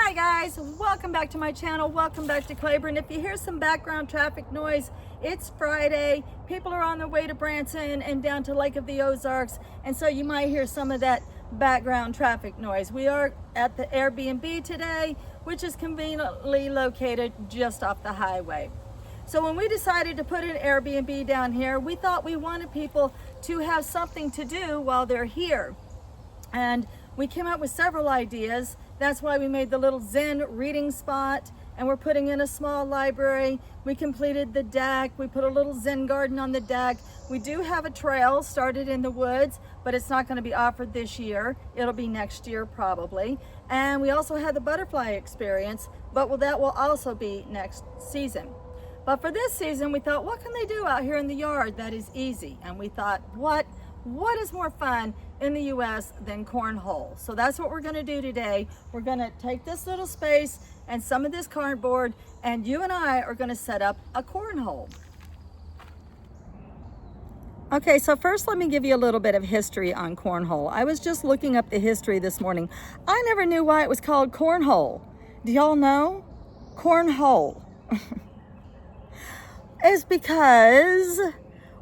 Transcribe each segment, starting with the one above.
Hi guys, welcome back to my channel. Welcome back to Cleburne. If you hear some background traffic noise, it's Friday. People are on their way to Branson and down to Lake of the Ozarks, and so you might hear some of that background traffic noise. We are at the AirB&B today, which is conveniently located just off the highway. So when we decided to put an AirB&B down here, we thought we wanted people to have something to do while they're here. And we came up with several ideas. That's why we made the little Zen reading spot, and we're putting in a small library. We completed the deck. We put a little Zen garden on the deck. We do have a trail started in the woods, but it's not going to be offered this year. It'll be next year probably. And we also had the butterfly experience, but that will also be next season. But for this season, we thought, what can they do out here in the yard that is easy? And we thought, what is more fun in the US than cornhole? So that's what we're gonna do today. We're gonna take this little space and some of this cardboard, and you and I are gonna set up a cornhole. Okay, so first let me give you a little bit of history on cornhole. I was just looking up the history this morning. I never knew why it was called cornhole. Do y'all know? Cornhole. It's because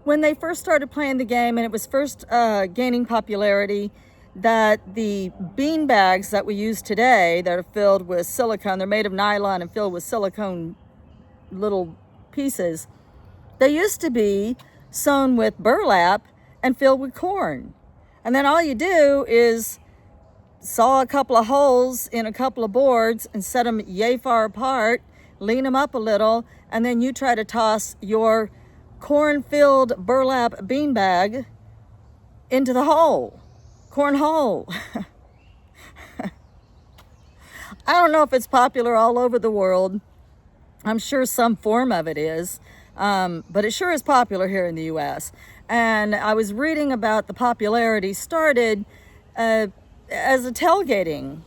when they first started playing the game and it was first gaining popularity, that the bean bags that we use today that are filled with silicone, they're made of nylon and filled with silicone little pieces, they used to be sewn with burlap and filled with corn. And then all you do is saw a couple of holes in a couple of boards and set them yay far apart, lean them up a little, and then you try to toss your corn-filled burlap beanbag into the hole. Cornhole. I don't know if it's popular all over the world. I'm sure some form of it is, but it sure is popular here in the US. And I was reading about the popularity started as a tailgating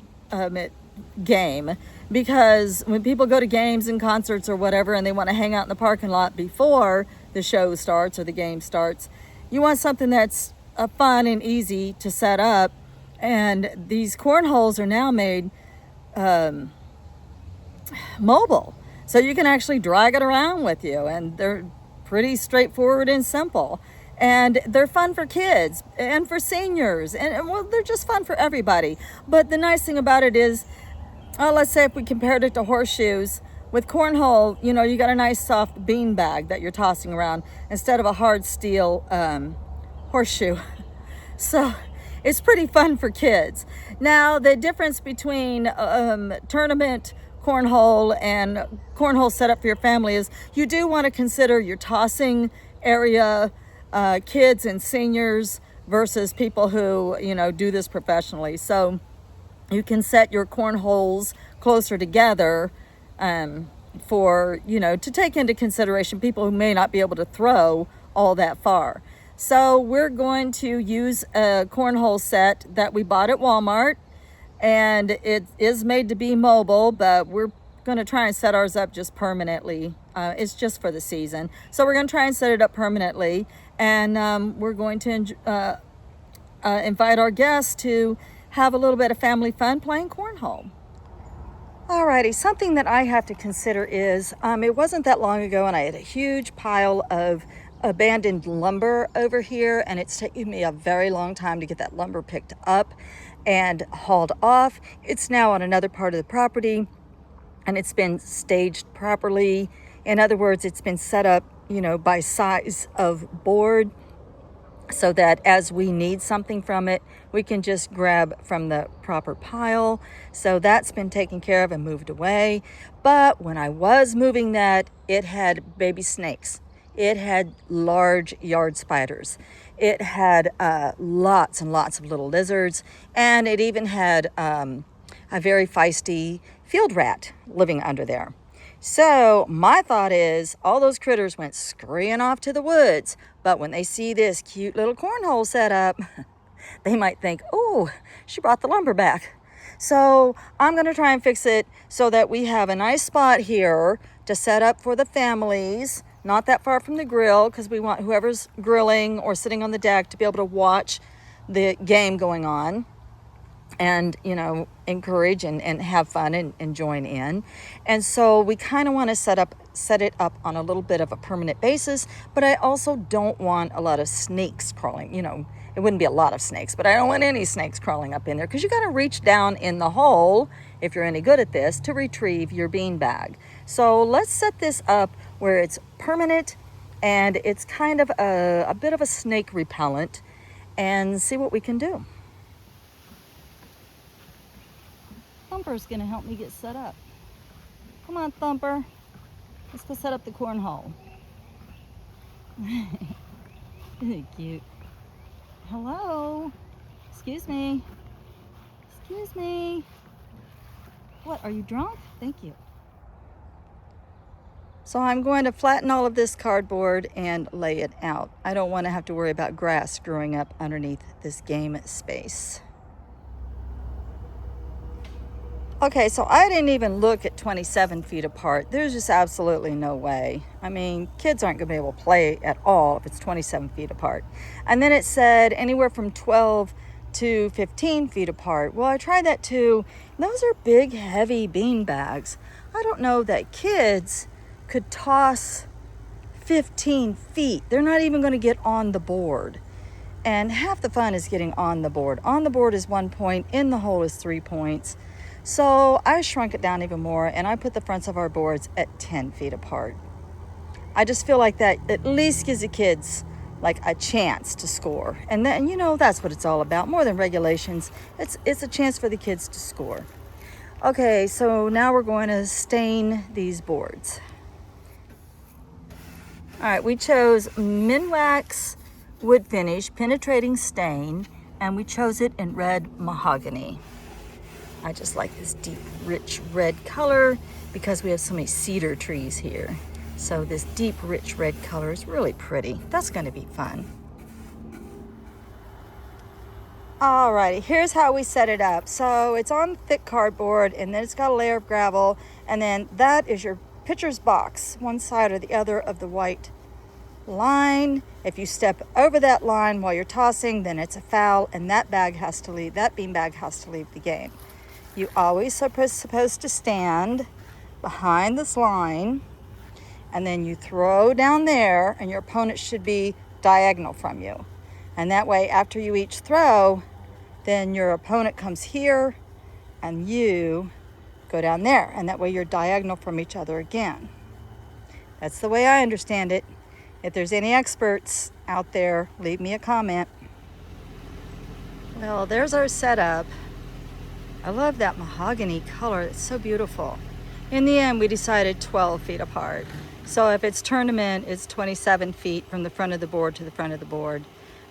game, because when people go to games and concerts or whatever and they want to hang out in the parking lot before the show starts or the game starts, you want something that's fun and easy to set up. And these cornholes are now made mobile, so you can actually drag it around with you, and they're pretty straightforward and simple, and they're fun for kids and for seniors, and well, they're just fun for everybody. But the nice thing about it is, let's say if we compared it to horseshoes, with cornhole, you know, you got a nice soft bean bag that you're tossing around instead of a hard steel horseshoe. So it's pretty fun for kids. Now, the difference between tournament cornhole and cornhole set up for your family is you do want to consider your tossing area, kids and seniors versus people who, you know, do this professionally. So you can set your cornholes closer together for, you know, to take into consideration people who may not be able to throw all that far. So we're going to use a cornhole set that we bought at Walmart, and it is made to be mobile, but we're going to try and set ours up just permanently. It's just for the season. So we're going to try and set it up permanently, and we're going to invite our guests to have a little bit of family fun playing cornhole. Alrighty, something that I have to consider is, it wasn't that long ago and I had a huge pile of abandoned lumber over here, and it's taken me a very long time to get that lumber picked up and hauled off. It's now on another part of the property, and it's been staged properly. In other words, it's been set up, you know, by size of board, so that as we need something from it, we can just grab from the proper pile. So that's been taken care of and moved away. But when I was moving that, it had baby snakes. It had large yard spiders. It had lots and lots of little lizards. And it even had a very feisty field rat living under there. So my thought is, all those critters went scurrying off to the woods, but when they see this cute little cornhole set up, they might think, oh, she brought the lumber back. So I'm going to try and fix it so that we have a nice spot here to set up for the families, not that far from the grill, because we want whoever's grilling or sitting on the deck to be able to watch the game going on. and, you know, encourage and have fun and join in. And so we kind of want to set it up on a little bit of a permanent basis, but I also don't want a lot of snakes crawling. You know, it wouldn't be a lot of snakes, but I don't want any snakes crawling up in there, because you got to reach down in the hole, if you're any good at this, to retrieve your bean bag. So let's set this up where it's permanent and it's kind of a bit of a snake repellent, and see what we can do. Thumper's gonna help me get set up. Come on, Thumper. Let's go set up the cornhole. Isn't it cute? Hello? Excuse me. Excuse me. What, are you drunk? Thank you. So I'm going to flatten all of this cardboard and lay it out. I don't want to have to worry about grass growing up underneath this game space. Okay, so I didn't even look at 27 feet apart. There's just absolutely no way. I mean, kids aren't going to be able to play at all if it's 27 feet apart. And then it said anywhere from 12 to 15 feet apart. Well, I tried that too. Those are big, heavy bean bags. I don't know that kids could toss 15 feet. They're not even going to get on the board. And half the fun is getting on the board. On the board is 1 point, in the hole is 3 points. So I shrunk it down even more, and I put the fronts of our boards at 10 feet apart. I just feel like that at least gives the kids like a chance to score. And then, you know, that's what it's all about. More than regulations, it's a chance for the kids to score. Okay, so now we're going to stain these boards. All right, we chose Minwax wood finish penetrating stain, and we chose it in red mahogany. I just like this deep, rich red color because we have so many cedar trees here. So this deep, rich red color is really pretty. That's going to be fun. Alrighty, here's how we set it up. So it's on thick cardboard, and then it's got a layer of gravel, and then that is your pitcher's box, one side or the other of the white line. If you step over that line while you're tossing, then it's a foul, and that bag has to leave. That bean bag has to leave the game. You always supposed to stand behind this line, and then you throw down there, and your opponent should be diagonal from you. And that way, after you each throw, then your opponent comes here, and you go down there. And that way, you're diagonal from each other again. That's the way I understand it. If there's any experts out there, leave me a comment. Well, there's our setup. I love that mahogany color. It's so beautiful. In the end, we decided 12 feet apart. So if it's tournament, it's 27 feet from the front of the board to the front of the board.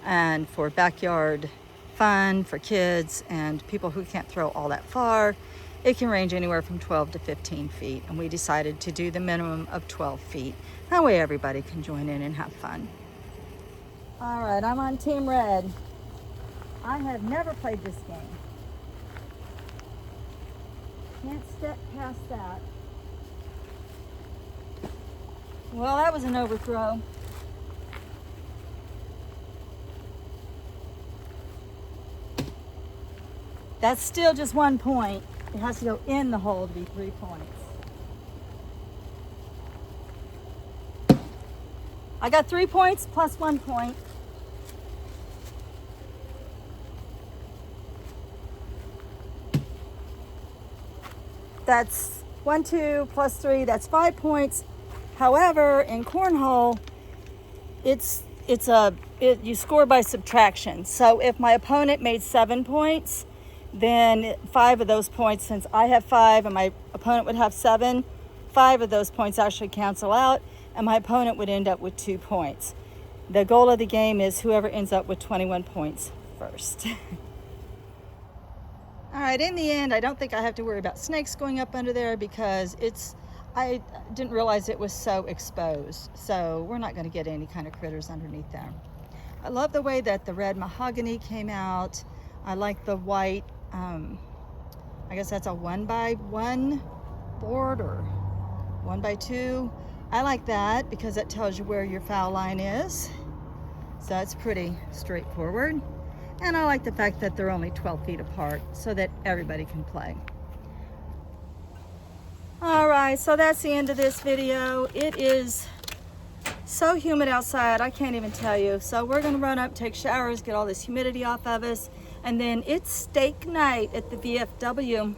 And for backyard fun for kids and people who can't throw all that far, it can range anywhere from 12 to 15 feet. And we decided to do the minimum of 12 feet. That way everybody can join in and have fun. All right, I'm on Team Red. I have never played this game. Can't step past that. Well, that was an overthrow. That's still just 1 point. It has to go in the hole to be 3 points. I got 3 points plus 1 point. That's 1, 2 plus 3, that's 5 points. However, in cornhole, you score by subtraction. So if my opponent made 7 points, then 5 of those points, since I have 5 and my opponent would have 7, 5 of those points actually cancel out, and my opponent would end up with 2 points. The goal of the game is whoever ends up with 21 points first. All right, in the end, I don't think I have to worry about snakes going up under there because I didn't realize it was so exposed. So we're not going to get any kind of critters underneath there. I love the way that the red mahogany came out. I like the white, I guess that's a 1x1 board or 1x2. I like that because that tells you where your foul line is. So that's pretty straightforward. And I like the fact that they're only 12 feet apart so that everybody can play. All right, so that's the end of this video. It is so humid outside, I can't even tell you. So we're gonna run up, take showers, get all this humidity off of us, and then it's steak night at the VFW.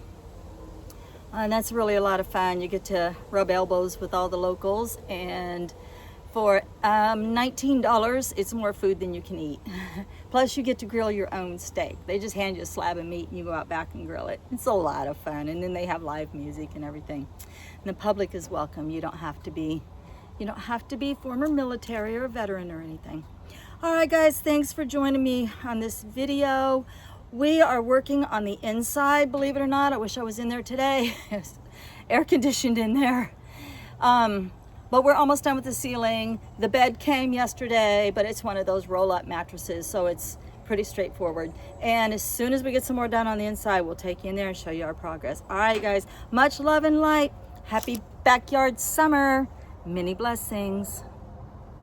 And that's really a lot of fun. You get to rub elbows with all the locals, and for $19, it's more food than you can eat. Plus you get to grill your own steak. They just hand you a slab of meat and you go out back and grill it. It's a lot of fun. And then they have live music and everything. And the public is welcome. You don't have to be former military or a veteran or anything. All right, guys, thanks for joining me on this video. We are working on the inside, believe it or not. I wish I was in there today. It's air conditioned in there. But we're almost done with the ceiling. The bed came yesterday, but it's one of those roll-up mattresses, so it's pretty straightforward. And as soon as we get some more done on the inside, we'll take you in there and show you our progress. All right, guys, much love and light. Happy backyard summer. Many blessings.